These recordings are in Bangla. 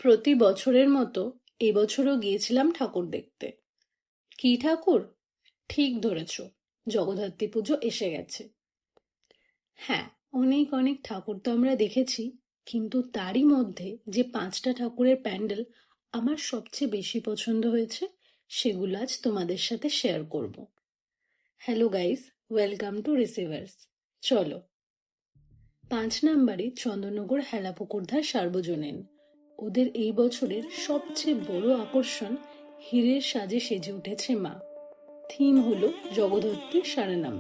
প্রতি বছরের মতো এবছরও গিয়েছিলাম ঠাকুর দেখতে। কি ঠাকুর? ঠিক ধরেছ, জগদ্ধাত্রী পুজো এসে গেছে। হ্যাঁ, অনেক অনেক ঠাকুর তো আমরা দেখেছি, কিন্তু তারই মধ্যে যে 5টা ঠাকুরের প্যান্ডেল আমার সবচেয়ে বেশি পছন্দ হয়েছে, সেগুলো আজ তোমাদের সাথে শেয়ার করব। Hello guys, welcome to receivers. চলো। 5 নম্বরে চন্দননগর হেলাপুকুরধার সার্বজনীন। ওদের এই বছরের সবচেয়ে বড় আকর্ষণ হীরের সাজে সেজে উঠেছে মা। থিম হলো জগদ্ধাত্রী সারনাম।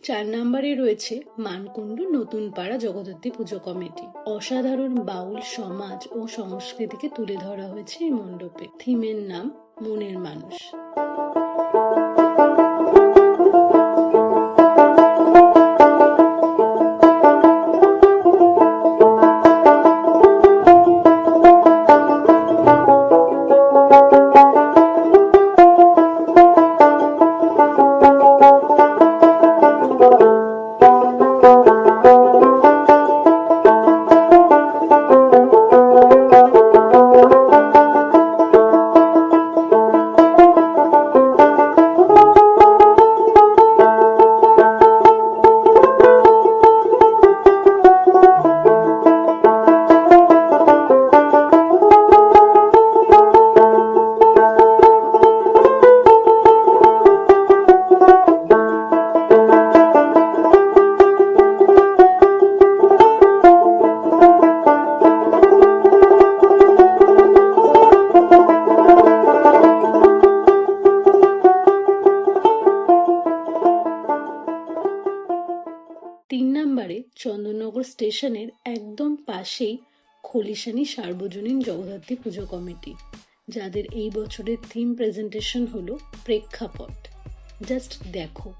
চার নম্বরে রয়েছে মানকুণ্ড নতুন পাড়া জগদ্ধাত্রী পুজো কমিটি। অসাধারণ বাউল সমাজ ও সংস্কৃতিকে তুলে ধরা হয়েছে এই মণ্ডপে। থিমের নাম মনের মানুষ। চন্দননগর স্টেশনের একদম পাশেই খলিশানি সার্বজনীন জগদ্ধাত্রী পুজো কমিটি, যাদের এই বছরের থিম প্রেজেন্টেশন হলো প্রেক্ষাপট। জাস্ট দেখো।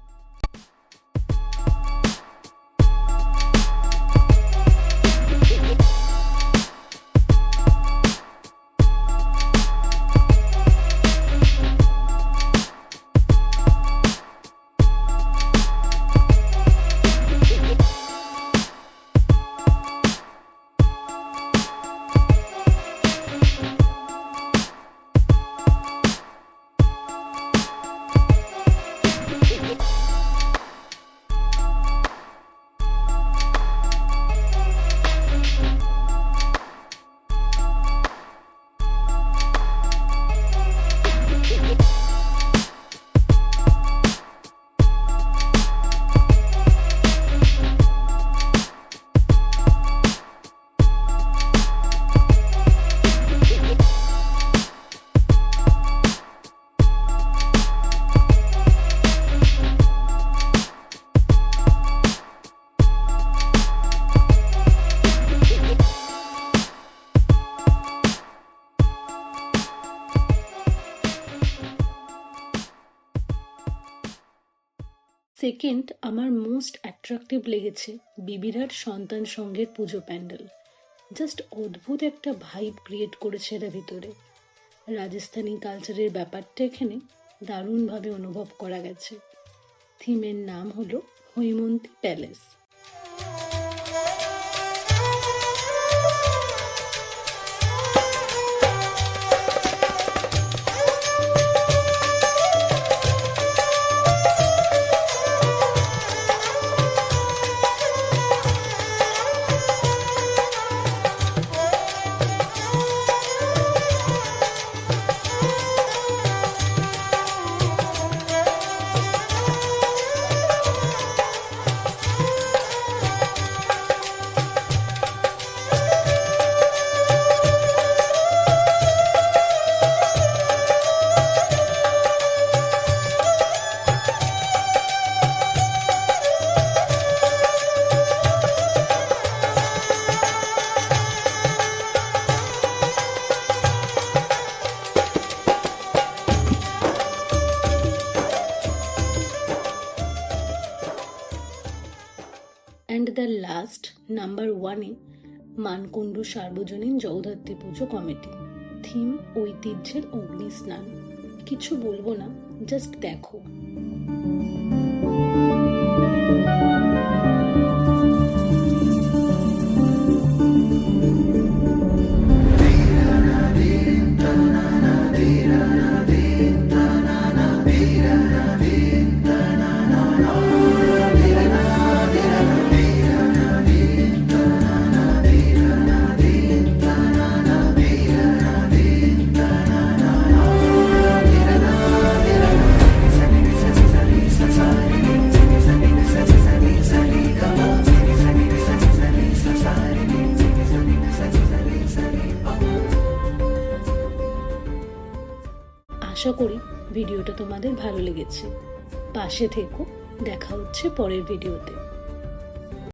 সেকেন্ড, আমার মোস্ট অ্যাট্রাকটিভ লেগেছে বিবিরহাট সন্তান সংঘের পুজো প্যান্ডেল। জাস্ট অদ্ভুত একটা ভাইব ক্রিয়েট করেছে এর ভিতরে। রাজস্থানী কালচারের ব্যাপারটা এখানে দারুণভাবে অনুভব করা গেছে। থিমের নাম হলো Haimanti palace. And the last number 1-এ মানকুণ্ডু সার্বজনীন জগদ্ধাত্রী পুজো কমিটি। থিম ঐতিহ্যের অগ্নি স্নান। কিছু বলবো না, জাস্ট দেখো। আশা করি ভিডিওটা তোমাদের ভালো লেগেছে। পাশে থেকো, দেখা হচ্ছে পরের ভিডিওতে।